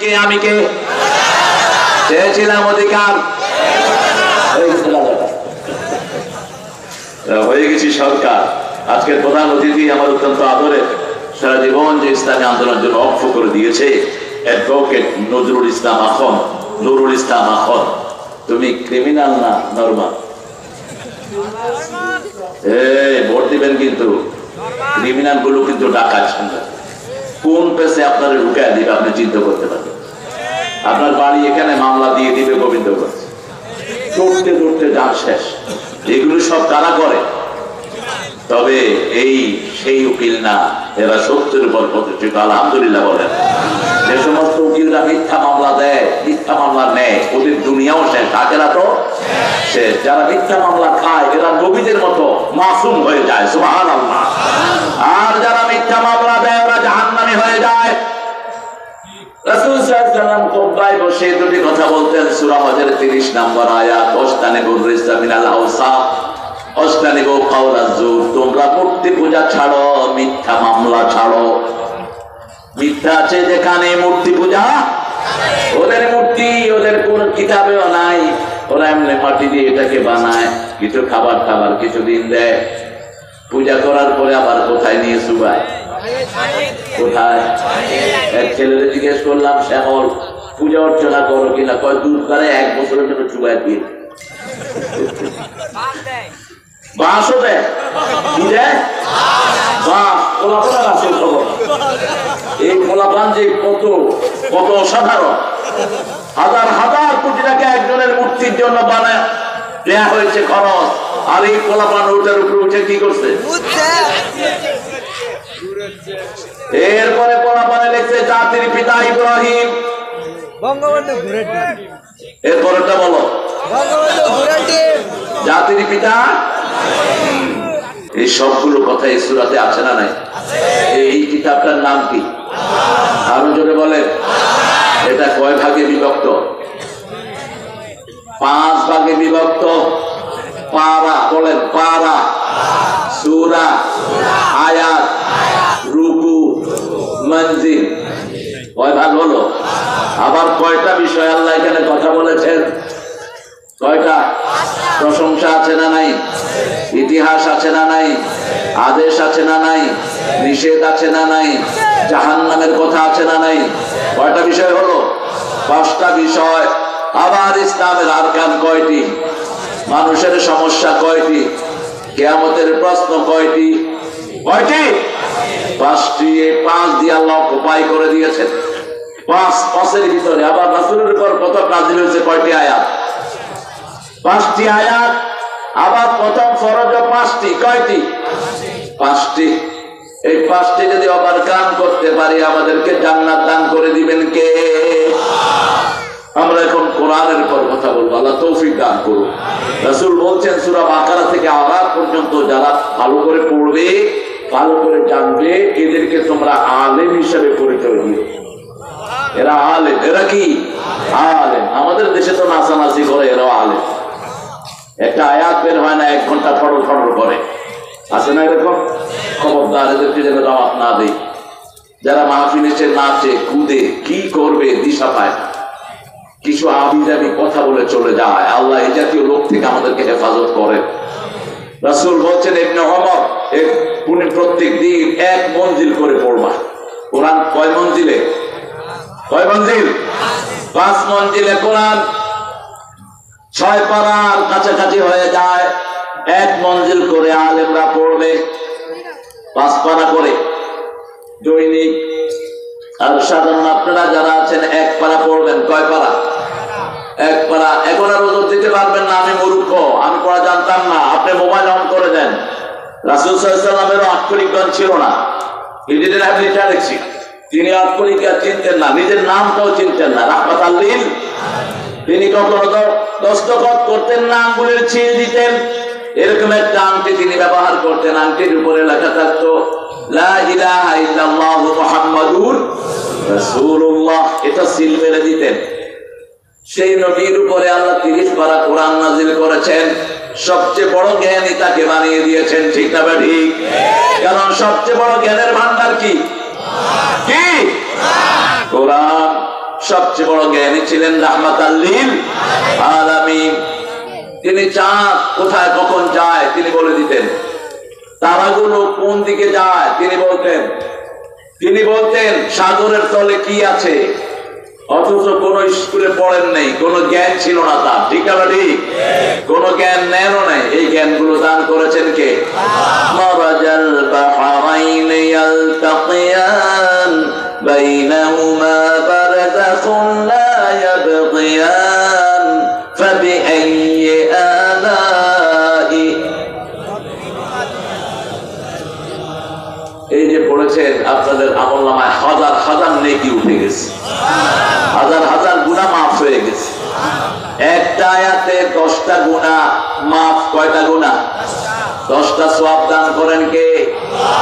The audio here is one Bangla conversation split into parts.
কে আমি কে চেয়েছিলাম অধিকার হয়ে গেছি সরকার। আজকের প্রধান অতিথি আমার অত্যন্ত আদরের, সারা জীবন যে ইসলামী আন্দোলনের জন্য অক্ষ করে দিয়েছে অ্যাডভোকেট নজরুল ইসলাম আখন। নুরুল ইসলাম আখন, তুমি ক্রিমিনাল না নরমাল? ভোট দিবেন কিন্তু ক্রিমিনাল গুলো কিন্তু ডাকাচ্ছেন না। কোন পেশে আপনারা ঢুকায় দিবে আপনি চিন্তা করতে পারবেন। আপনার বাড়ি এখানে মামলা দিয়ে দিবে গোবিন্দগঞ্জ, দৌড়তে দৌড়তে যান শেষ। এগুলো সব কারা করে? তবে এই সেই উকিল না, এরা সত্যের উপর প্রতিষ্ঠিত। আলহামদুলিল্লাহ বলেন। যে সমস্ত উকিলরা মিথ্যা মামলা দেয়, মিথ্যা মামলা নেয়, ওদের দুনিয়াও শেষ, আখেরা তো শেষ। যারা মিথ্যা মামলা খায় এরা নবীদের মতো মাসুম হয়ে যায়, সুবহানাল্লাহ। আর যারা মিথ্যা মামলা দেয় ওরা জাহান্নামী হয়ে যায়। রাসূল সাল্লাল্লাহু আলাইহি ওয়াসাল্লাম কোরআনে বসে দুটি কথা বলতেন। সূরা হজের 30 নম্বর আয়াত, ওয়াস্তানিবুর রিজসা মিনাল আওসাখ ওয়াস্তানিবু কাওলাজ জুর। তোমরা মূর্তি পূজা ছাড়ো, মিথ্যা মামলা ছাড়ো। মিথ্যা আছে যেখানে মূর্তি পূজা, ওদের মূর্তি ওদের কোন কিতাবেও নাই। ওরা এমনি মাটি দিয়ে এটাকে বানায়, কিছু খাবার খাবার কিছুদিন দেয়, পূজা করার পরে আবার কোথায় নিয়ে চুবায়? কোথায়? এক ছেলেরে জিজ্ঞেস করলাম, শ্যামল পূজা অর্চনা করো কিনা? কয় দূর করে 1 বছরের জন্য চুবায় দিয়ে বাঁশও দেয়। কি দেয়? বাঁশ। পোলাপান আছে খবর। এই পোলাপান যে কত কত অসাধারণ, হাজার হাজার কোটি টাকা একজনের মূর্তির জন্য বানায় দেয়া হয়েছে খরচ। আর এই পোলাপান ওটার উপরে উঠে কি করছে? এরপরে পোলাপানে লিখছে জাতির পিতা ইব্রাহিম। বঙ্গবন্ধু ঘুরে এরপরটা বলো, বঙ্গবন্ধু ঘুরে জাতির পিতা। এই সবগুলো কথা এই সূরাতে আছে না নাই? এই কিতাবটার নাম কি? আরো জোরে বলেন। এটা কয় ভাগে বিভক্ত? 5 ভাগে বিভক্ত। পারা বলেন, পারা, সূরা, আয়াত, রুকু, মঞ্জিল। কয় ভাগ হলো? আবার কয়টা বিষয় আল্লাহ এখানে কথা বলেছেন? কয়টা? প্রশংসা আছে না নাই? ইতিহাস আছে না নাই? আদেশ আছে না নাই? নিষেধ আছে না নাই? জাহান্নামের কথা আছে না নাই? কয়টা বিষয় হলো? 5টা বিষয়। আবার ইসলামের আরকান কয়টি? মানুষের সমস্যা কয়টি? কিয়ামতের প্রশ্ন কয়টি? কয়টি? 5টি। এই 5 দিয়ে আল্লাহ উপায় করে দিয়েছেন। 5 ভিতরে আবার রাসূলের উপর কত নাযিল হয়েছে? কয়টি আয়াত? 5টি আয়াত। আবার প্রথম ফরজ 5টি। কয়টি? 5টি। এই 5টি যদি ওভারকাম করতে পারি আমাদেরকে জান্নাত দান করে দিবেন কে? আমরা এখন কোরআনের উপর কথা বলবো। আল্লাহ তৌফিক দান করুন। রাসূল বলছেন সূরা বাকারা থেকে আরাফ পর্যন্ত যারা ভালো করে পড়বে, ভালো করে জানবে, এদেরকে তোমরা আলেম হিসেবে পরিচয় দিও। এরা আলেম। এরা কি? আলেম। আমাদের দেশে তো নাচানাচি করে, এরাও আলেম। একটা আয়াত বের হয় না, 1 ঘন্টা ফটর ফটর করে। আছে না এরকম? খবরদার, এদেরকে যেন দাওয়াত না দেই। যারা মাহফিল এসে নাচে কুদে, কি করবে দিশা পায় না, কিছু আবিজাবি কথা বলে চলে যায়। আল্লাহ এই জাতীয় লোক থেকে আমাদেরকে হেফাজত করেন। রাসূল বলছেন ইবনে ওমর, তুমি প্রত্যেক দিন 1 মঞ্জিল করে পড়বা। কোরআন কয় মঞ্জিলে? কয় মঞ্জিল? 5 মঞ্জিলে কোরআন 6 পারার কাছাকাছি হয়ে যায়। 1 মঞ্জিল করে আলেমরা পড়বে, 5 পারা করে দৈনিক। আর সাধারণ আপনারা যারা আছেন 1 পারা পড়বেন। কয় পারা? 1 পারা। এখন আর ওজন দিতে পারবেন না, আমি মূর্খ, আমি পড়া জানতাম না। আপনি মোবাইল অন করে দেন। রাসূল সাল্লাল্লাহু আলাইহি ওয়াসাল্লামের অক্ষরিকগণ ছিল না। তিনি অক্ষরিকা চিনতেন না, নিজের নামটাও চিনতেন না। রাহমাতাল লিল। তিনি কখনো দস্তখত করতেন না, আঙ্গুলের ছিল দিতেন। এরকম একটা আংটি তিনি ব্যবহার করতেন। আংটির উপরে লেখা থাকতো লা ইলাহা ইল্লাল্লাহু মুহাম্মাদুর রাসূলুল্লাহ। এটা সিল মেরে দিতেন। সেই নবীর উপরে আল্লাহ 30 পারা কোরআন নাযিল করেছেন। সবচেয়ে বড় জ্ঞানী তাকে বানিয়ে দিয়েছেন। ঠিক না ঠিক? কারণ সবচেয়ে বড় জ্ঞানের ভান্ডার কি? কি? কোরআন। সবচেয়ে বড় জ্ঞানী ছিলেন রাহমাতাল লিল আলামিন। তিনি চাঁদ কোথায় কখন যায় তিনি বলে দিতেন, তারাগুলো কোন দিকে যায় তিনি বলতেন সাগরের তলে কি আছে। অথচ কোন স্কুলে পড়েন নাই, কোন জ্ঞান ছিল না তার, ঠিক না ঠিক? কোন জ্ঞান নেনও নাই। এই জ্ঞানগুলো দান করেছেন কে? মারাজাল বাহরাইন ইয়ালতাকিয়ান বাইনাহুমা বারযাখুন লা ইয়াবগিয়ান ফাবিআইয়ি আলাই। এই যে পড়েছেন আপনাদের আমলনামায় হাজার হাজার নেকি উঠে গেছে, হাজার হাজার গুনাহ মাফ হয়ে গেছে। একটা আয়াতে 10টা গুনাহ মাফ। কয়টা গুনাহ? 10টা সওয়াব দান করেন কে?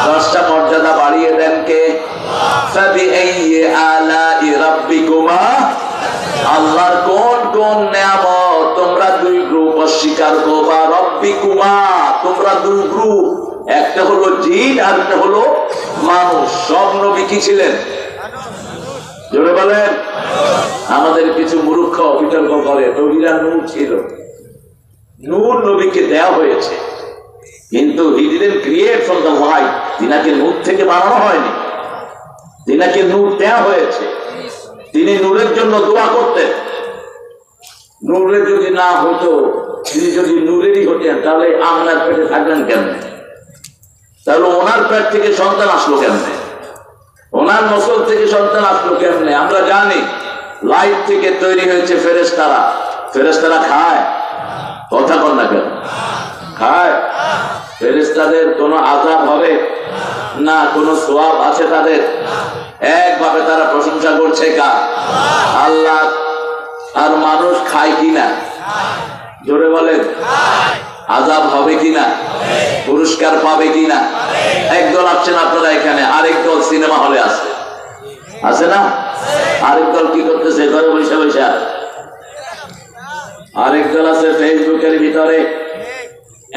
10টা মর্যাদা বাড়িয়ে দেন কে? ফাবিআইয়ি আলাই রাব্বিকুমা, আল্লাহর কোন কোন নিয়ামত তোমরা দুই গ্রুপ অস্বীকার করবা। রাব্বিকুমা, তোমরা দুই গ্রুপ, একটা হলো জিন আর একটা হলো মানুষ। সব নবী কি ছিলেন? জোরে বলেন। আমাদের কিছু মূর্খ বিতর্ক করে নবীরা নূর ছিল। নূর নবীকে দেওয়া হয়েছে, কিন্তু he didn't create from the light, তিনাকে নূর থেকে বানানো হয়নি, তিনাকে নূর দেওয়া হয়েছে। তিনি নূরের জন্য দোয়া করতেন। নূরের যদি না হতো, তিনি যদি নূরেরই হতেন তাহলে আপনার পেটে থাকবেন কেমনে? তাহলে ওনার পেট থেকে সন্তান আসলো কেমনে? ওনার নসল থেকে সন্তান আসলো কেমনে? আমরা জানি লাইট থেকে তৈরি হয়েছে ফেরেশতারা। ফেরেশতারা খায়? কথা বল না কেন? খায়। ফেরেশতাদের কোনো আযাব হবে না, কোনো সওয়াব আছে তাদের? একভাবে তারা প্রশংসা করছে কার? আল্লাহ। আর মানুষ খায় কিনা? জোরে বলেন। আযাব হবে কিনা? পুরস্কার পাবে কিনা? একদল আছেন আপনারা এখানে, আরেক দল সিনেমা হলে আছে, আছে না? আরেক দল কি করতেছে? ঘরে বসে বসে। আরেক দল আছে ফেসবুকের ভিতরে।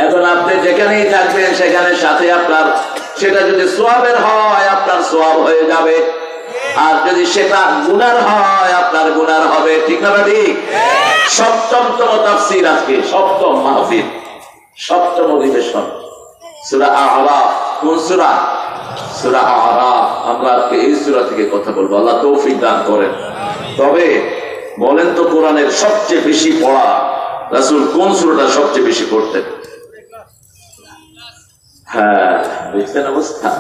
এখন আপনি যেখানেই থাকবেন সেখানে সাথে আপনার, সেটা যদি সওয়াবের হয় আপনার সওয়াব হয়ে যাবে, আর যদি সেটা গুনার হয় আপনার গুনার হবে, ঠিক না ঠিক? সপ্তমতম তাফসীর আজকে, সপ্তম মাহফিল, সপ্তম অধিবেশন সূরা আ'রাফ। কোন সূরা? সূরা আ'রাফ। আমরা আজকে এই সূরা থেকে কথা বলবো, আল্লাহ তৌফিক দান করেন। তবে বলেন তো, কোরআনের সবচেয়ে বেশি পড়া রাসূল কোন সূরাটা সবচেয়ে বেশি পড়তেন? হ্যাঁ, দেখছেন অবস্থা।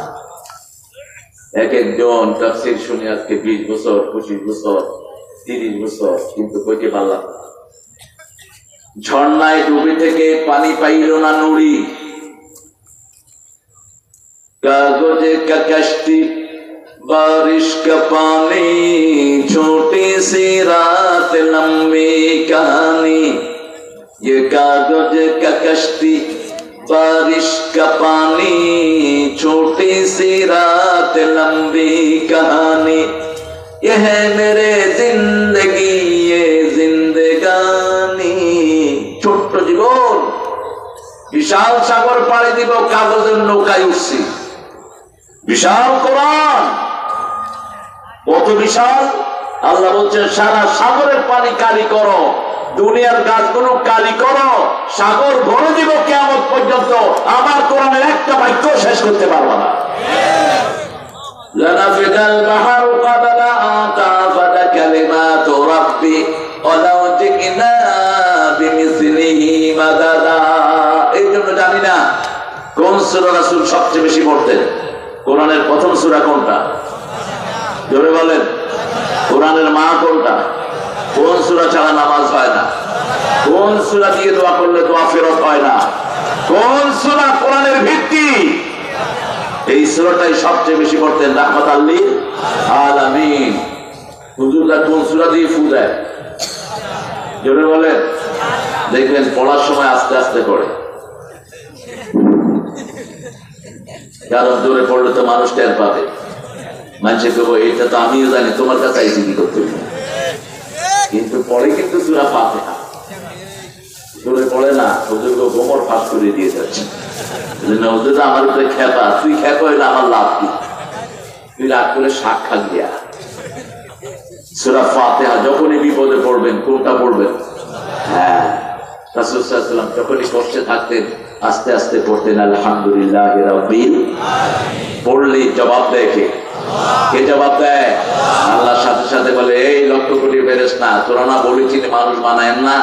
এক একজন তাফসীর শুনে আজকে 20 বছর, 25 বছর, 30 বছর, কিন্তু কইতে পারলাম না। ঝর্ণায় ডুবে থেকে পানি পাইল না নুড়ি, কাগজে কা কश्ती बारिश का पानी, छोटी सी रात लंबी कहानी। ये कागज का कश्ती बारिश का पानी, छोटी सी रात लंबी कहानी। ये है मेरे जिंदगी ये जिंदगानी। ছোট্ট জীবন, বিশাল সাগর পাড়ি দিব, কাগজের নৌকায় উঠছি। বিশাল কোরআন কত বিশাল! আল্লাহ বলছেন সারা সাগরের পানি কালি করো, দুনিয়ার গাছগুলো কালি করো, সাগর ভরে দিব কিয়ামত পর্যন্ত, আমার কোরআনের একটা বাক্য শেষ করতে পারবো না। লানাফিদাল বাহরু ক্বাবলা আন তাফাদা কালিমাতু রাব্বি ওয়ালাউ জিকনা বিমিসলিহি মাদাদা। এই জন্য জানি না কোন সূরা রাসূল সবচেয়ে বেশি পড়তেন। কোরআনের প্রথম সূরা কোনটা? জোরে বলেন। কোরআনের মা কোনটা? কোন সূরা ছাড়া নামাজ হয় না? কোন সূরা দিয়ে দোয়া করলে দোয়া ফেরত হয় না? কোন সূরা কোরআনের ভিত্তি? এই সূরাটাই সবচেয়ে বেশি পড়তেন রাহমাতাল লিল আলামিন। হুজুররা কোন সূরা দিয়ে ফু দেয়? জোরে বলেন। দেখবেন পড়ার সময় আস্তে আস্তে পড়ে, কারণ জোরে পড়লে তো মানুষ টের পাবে। মানুষে কেবল এটা তো আমিও জানি, তোমার কাছে আইসি কি করতে, কিন্তু পড়ে কিন্তু সূরা ফাতিহা। জোরে পড়ে না, হুজুরকে গোমর ফাঁস করে দিয়ে যাচ্ছে। হুজুর আমার উপরে খেপা, তুই খেপা হইলে আমার লাভ কি? তুই রাগ করে শাক খা গিয়া, সূরা ফাতিহা যখনই বিপদে পড়বেন কোনটা পড়বেন? হ্যাঁ, রাসূল সাল্লাল্লাহু আলাইহি ওয়াসাল্লাম যখনই কষ্টে থাকতেন আস্তে আস্তে পড়তেন আলহামদুলিল্লাহি রাব্বিল আলামিন। পড়লেই জবাব দেয় কে জবাব দেয়? আল্লাহর সাথে সাথে বলে, এই লক্ষ কোটি ফেরেশতা, তোরা না বলেছিলি মানুষ বানায়েন না,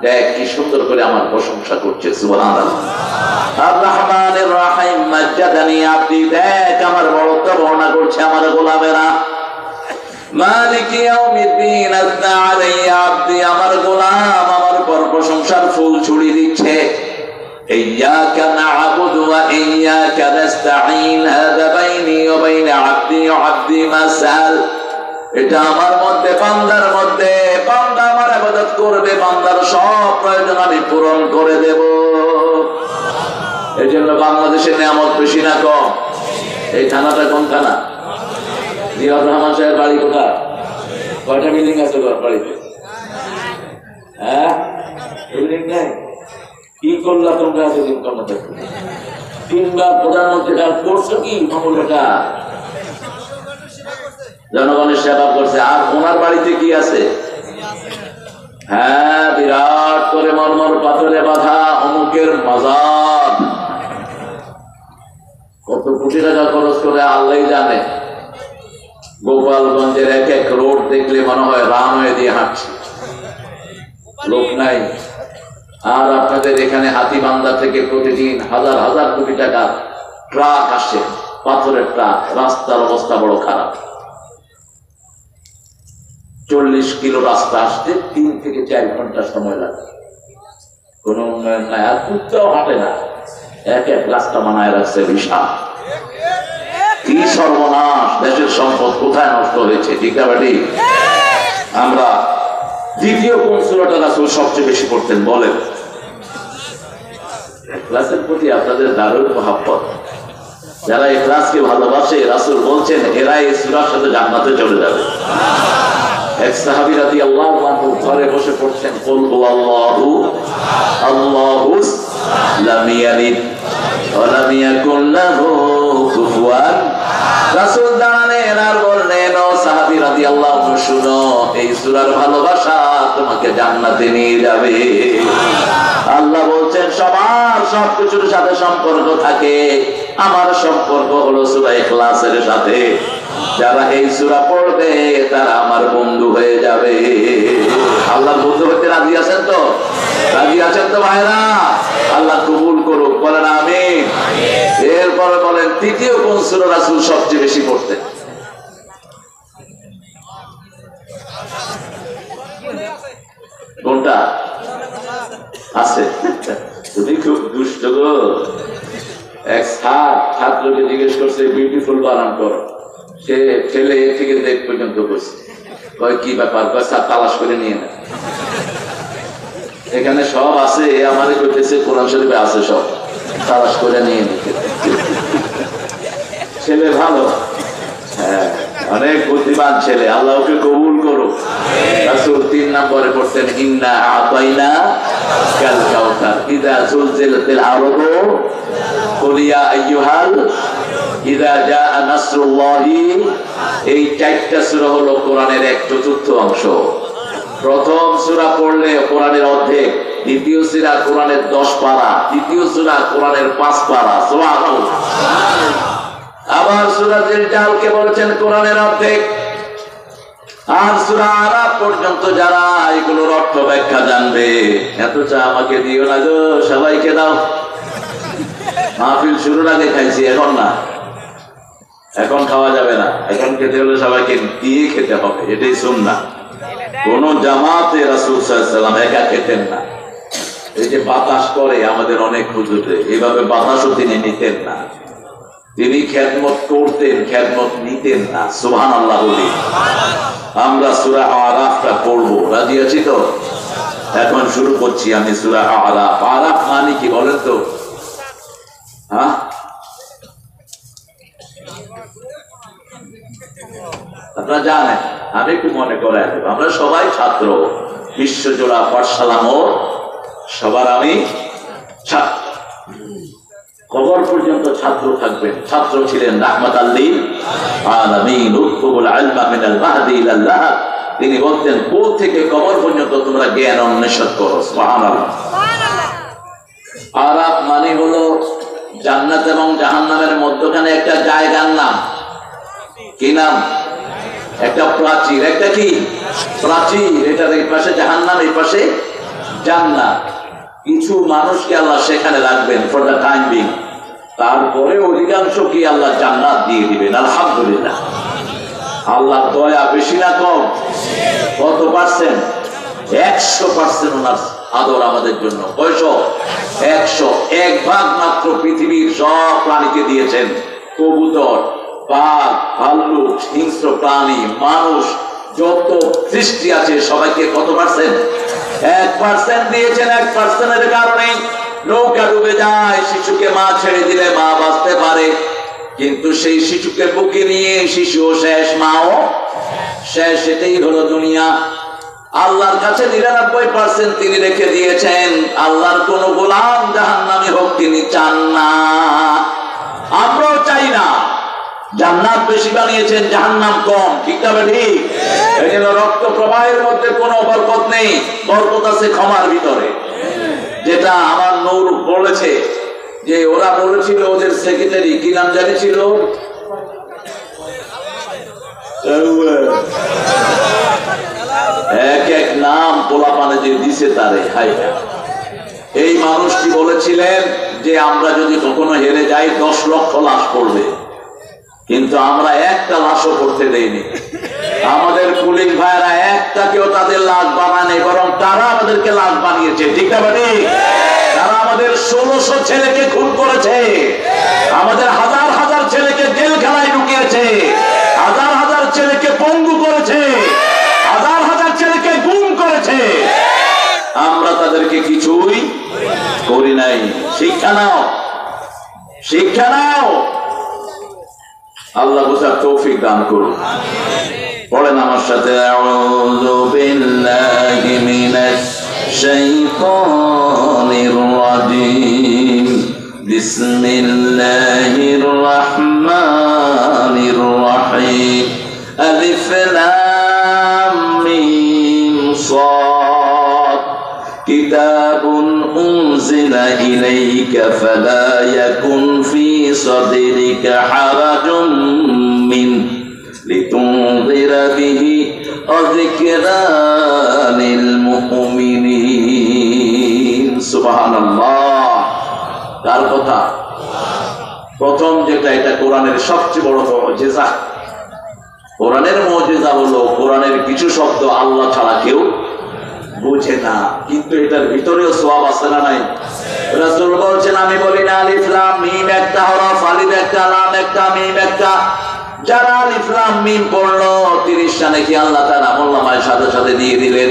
দেখ কি সুন্দর করে আমার প্রশংসা করছে। সুবহানাল্লাহ। আর রহমানির রহিম মাজ্জাদানি আব্দি, দেখ আমার বড়ত্ব বর্ণনা করছে আমার গোলামেরা। মালিক ইয়াউমিদ্দিন আযনা আলাইয়া আব্দি, আমার গোলাম আমার উপর প্রশংসার ফুল ছড়িয়ে দিচ্ছে। ইয়্যাকা না'বুদু ওয়া ইয়্যাকা নাস্তাঈন, হাযা বাইনি ওয়া বাইনা আব্দি ওয়া আব্দি মা সাআল। এটা আমার মধ্যে, বান্দার মধ্যে, বান্দা আমার ইবাদত করবে, বান্দার সব প্রয়োজন আমি পূরণ করে দেব। এজন্য বাংলাদেশের নিয়ামত বেশি না কম? এই থানাটা কোন থানা? জিয়াউর রহমান সাহেব বাড়ি কোথায়? কয়টা বিল্ডিং আছে বাড়িতে? হ্যাঁ, বিল্ডিং নেই? কি করলা তোমরা এতদিন? তিনবার প্রধানমন্ত্রী করছো কি মামলাটা? জনগণের সেবা করছে। আর ওনার বাড়িতে কি আছে? হ্যাঁ, বিরাট করে মরমর পাথরে বাঁধা অমুকের মাজার। কত কোটি টাকা খরচ করে আল্লাহ জানে। গোপালগঞ্জের এক এক রোড দেখলে মনে হয় রানওয়ে দিয়ে হাঁটছে, লোক নাই। আর আপনাদের এখানে হাতিবান্ধা থেকে প্রতিদিন হাজার হাজার কোটি টাকা ট্রাক আসে, পাথরের ট্রাক। রাস্তার অবস্থা বড় খারাপ। 40 কিলো রাস্তা আসতে 3 থেকে 4 ঘন্টা সময় লাগে। কোন উন্নয়ন নাই, আর কুত্তাও হাঁটে না। এক এক রাস্তা বানায় রাখছে বিশাল। কি সর্বনাশ! দেশের সম্পদ কোথায় নষ্ট হয়েছে? ঠিক না বেটি? আমরা দ্বিতীয় কোন সূরাটা রাসূল সবচেয়ে বেশি পড়তেন বলেন? ইখলাসের প্রতি আপনাদের দারুণ মহব্বত। যারা ইখলাসকে ভালোবাসে, রাসূল বলছেন এরা এই সূরার সাথে জান্নাতে চলে যাবে। এক সাহাবী রাদিয়াল্লাহু আনহু ঘরে বসে পড়ছেন কুল হুয়াল্লাহু আল্লাহুস লাম ইয়ালিদ ওয়া লাম ইয়াকুল লাহু কুফুয়ান। রাসূল দাঁড়ালেন আর বললেন, ও সাহাবী রাদিয়াল্লাহু আনহু, শুনো, এই সূরার ভালোবাসা তোমাকে জান্নাতে নিয়ে যাবে। আল্লাহ বলছেন সবার সবকিছুর সাথে সম্পর্ক থাকে, আমার সম্পর্ক হলো সূরা ইখলাসের সাথে। যারা এই সূরা পড়বে তারা আমার বন্ধু হয়ে যাবে। আল্লাহ বন্ধু হতে রাজি আছেন তো? রাজি আছেন তো ভাইরা? আল্লাহ কবুল করুক, বলেন আমিন। এরপরে বলেন তৃতীয় কোন সূরা রাসূল সবচেয়ে বেশি পড়তেন? কোনটা আছে? তুমি খুব দুষ্ট গো। এক ছাত্রকে জিজ্ঞেস করছে বিউটিফুল বানান করো, সে ছেলে এ থেকে দেখ পর্যন্ত করছে। কয় কি ব্যাপার? কয় স্যার তালাশ করে নিয়ে না, এখানে সব আছে, আমাদের করতেছে কোরআন শরীফে আছে, সব তালাশ করে নিয়ে নিতে। ছেলে ভালো, হ্যাঁ, অনেক বুদ্ধিমান ছেলে, আল্লাহ ওকে কবুল করুক। রাসূল 3 নম্বরে পড়তেন ইন্না আতাইনা কাল কাউসার, ইযা যুলজিলাতিল আরদু কুল ইয়া আইয়ুহাল, ইযা জাআ নাসরুল্লাহি। এই 4টা সূরা হলো কোরআনের 1/4 অংশ। প্রথম সূরা পড়লে কোরআনের অর্ধেক, দ্বিতীয় সূরা কোরআনের 10 পারা, তৃতীয় সূরা কোরআনের 5 পারা। সুবহানাল্লাহ। আবার সূরা জিলজালকে বলেছেন কোরআনের অর্ধেক। আর সূরা আরাফ পর্যন্ত যারা এগুলোর অর্থ ব্যাখ্যা জানবে, এত চা আমাকে দিও না গো, সবাইকে দাও। মাহফিল শুরুর আগে খাইছি, এখন না, এখন খাওয়া যাবে না। এখন খেতে হলে সবাইকে দিয়ে খেতে হবে, এটাই সুন্নাহ। কোন জামাতে রাসূল সাল্লাল্লাহু আলাইহি ওয়াসাল্লাম একা খেতেন না। এই যে বাতাস করে আমাদের অনেক হুজুরে, এইভাবে বাতাসও তিনি নিতেন না। তিনি খেদমত করতেন, খেদমত নিতেন না। সুবহানাল্লাহ বলি। আমরা সূরা আরাফটা পড়বো, রাজি আছি তো? এখন শুরু করছি আমি সূরা আরাফ। আরাফ মানে কি বলেন তো? হ্যাঁ, আপনারা জানেন? আমি একটু মনে করাই দেব, আমরা সবাই ছাত্র, বিশ্বজোড়া পাঠশালা মোর, সবার আমি ছাত্র। কবর পর্যন্ত ছাত্র থাকবেন। ছাত্র ছিলেন রাহমাতাল লিল আলামিন, উতলুবুল ইলমা মিনাল মাহদি ইলাল লাহদ তিনি বলতেন কোল থেকে কবর পর্যন্ত তোমরা জ্ঞান অন্বেষণ করো। সুবহানাল্লাহ। আরাফ মানে হলো জান্নাত এবং জাহান্নামের মধ্যখানে একটা জায়গার নাম। কি নাম? একটা প্রাচীর। একটা কি প্রাচীর? এটার এই পাশে জাহান্নাম, এই পাশে জান্নাত। কিছু মানুষকে আল্লাহ সেখানে রাখবেন ফর দ্য টাইম বিং, তারপরে অধিকাংশকে আল্লাহ জান্নাত দিয়ে দিবেন। আলহামদুলিল্লাহ। আল্লাহর দয়া বেশি না কম? কত পার্সেন্ট? 100% ওনার আদর আমাদের জন্য। কয়শো? 101 ভাগ মাত্র পৃথিবীর সব প্রাণীকে দিয়েছেন। কবুতর, বাঘ, ভাল্লুক, হিংস্র প্রাণী, মানুষ, যত সৃষ্টি আছে সবাইকে কত পার্সেন্ট? 1% দিয়েছেন। 1%-এর কারণে নৌকা ডুবে যায়, শিশুকে মা ছেড়ে দিলে মা বাঁচতে পারে, কিন্তু সেই শিশুকে বুকে নিয়ে শিশুও শেষ, মাও শেষ। এটাই হলো দুনিয়া। আল্লাহর কাছে 99% তিনি রেখে দিয়েছেন। আল্লাহর কোন গোলাম জাহান্নামী হোক তিনি চান না, আমরাও চাই না। জান্নাত বেশি বানিয়েছেন, জাহান্নাম কম। ঠিক না ঠিক? এই জন্য রক্ত প্রবাহের মধ্যে কোনো বরকত নেই, বরকত আছে ক্ষমার ভিতরে। যেটা আমার নূর বলেছে যে ওরা বলেছিল, ওদের সেক্রেটারি কি নাম জানিছিল, এক এক নাম পোলাপানে যে দিছে তারে। হাই, এই মানুষটি বলেছিলেন যে আমরা যদি কখনো হেরে যাই 10 লক্ষ লাশ পড়বে, কিন্তু আমরা একটা লাশও করতে দেইনি। আমাদের পুলিশ ভাইরা একটাকেও তাদের লাশ বানায়নি, বরং তারা আমাদেরকে লাশ বানিয়েছে। ঠিক না ঠিক? তারা আমাদের 1600 ছেলেকে খুন করেছে, আমাদের হাজার হাজার ছেলেকে জেলখানায় ঢুকিয়েছে, হাজার হাজার ছেলেকে পঙ্গু করেছে, হাজার হাজার ছেলেকে গুম করেছে। আমরা তাদেরকে কিছুই করি নাই। শিক্ষা নাও, শিক্ষা নাও। আল্লাহ বুঝার তৌফিক দান করুন। পড়েন আমার সাথে, আউযু বিল্লাহি মিনাশ শাইতানির রাজিম, বিসমিল্লাহির রাহমানির রাহিম, আলিফ লাম মিম সাদ, কিতাবুন উনজিলা ইলাইকা ফালা ইয়াকুন ফি সাদরিকা হারাজুম মিন লিতুনযিরা বিহি ওয়া যিকরা লিল মুমিনিন। সুবহানাল্লাহ। কার কথা? প্রথম যেটা, এটা কোরআনের সবচেয়ে বড় মুজিজা। কোরআনের মুজিজা হলো কোরআনের কিছু শব্দ আল্লাহ ছাড়া কেউ বুঝে না, কিন্তু এটার ভিতরেও সওয়াব আছে না নাই? রাসূল বলেছেন, আমি বলি না আলিফ লাম মিম একটা হরফ, আলিফ একটা, লাম একটা, মিম একটা। যারা আলিফ লাম মিম পড়লো 30টা নাকি আল্লাহ তাআলা আমল নামায় সাথে সাথে দিয়ে দিলেন।